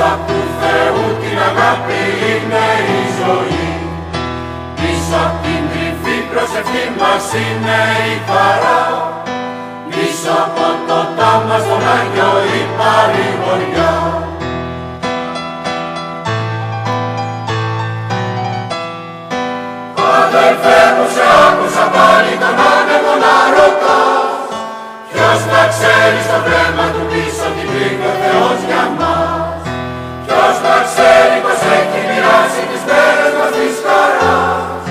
Πίσω απ' του Θεού την αγάπη είναι η ζωή. Πίσω απ' την κρυφή προσευχή μας είναι η χαρά. Πίσω από το τάμα στον Άγιο η παρηγοριά. Αδελφέ μου, σε άκουσα πάλι τον άνεμο να ρωτάς, ποιος να ξέρει στο βλέμμα του πίσω τι βρήκε ο Θεός για μας. Ποιος να ξέρει πως έχει μοιράσει τις μέρες μας της χαράς.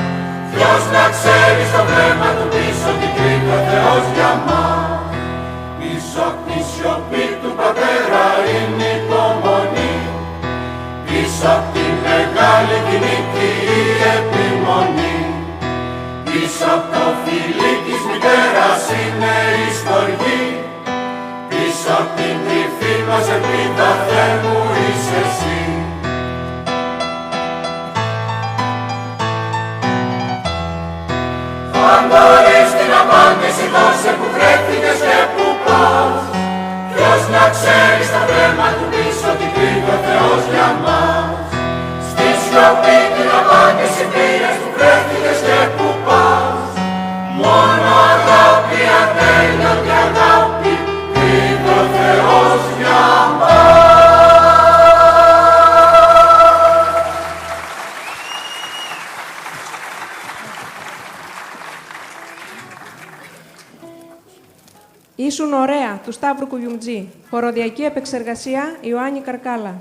Ποιος να ξέρει στο βλέμμα του πίσω τι βρήκε ο Θεός για μας. Πίσω απ' τη σιωπή του Πατέρα είναι η υπομονή. Πίσω απ' τη μεγάλη τη νίκη η επιμονή. Πίσω απ' το φιλί της μητέρας είναι η στοργή. Πίσω απ' την κρυφή μας ελπίδα, Θεέ μου, είσαι εσύ. Αν μπορείς την απάντηση δώσε που βρέθηκες και που πας. Ποιος να ξέρει στα βλέμμα του πίσω τι κρύβει ο Θεός για μας. Στη σιωπή την απάντηση πήρες που βρέθηκες και που πας. Μόνο αγάπη, ατέλειωτη αγάπη, κρύβει ο Θεός για μας. Ήσουν ωραία του Σταύρου Κουγιουμτζή. Χοροδιακή επεξεργασία Ιωάννη Καρκάλα.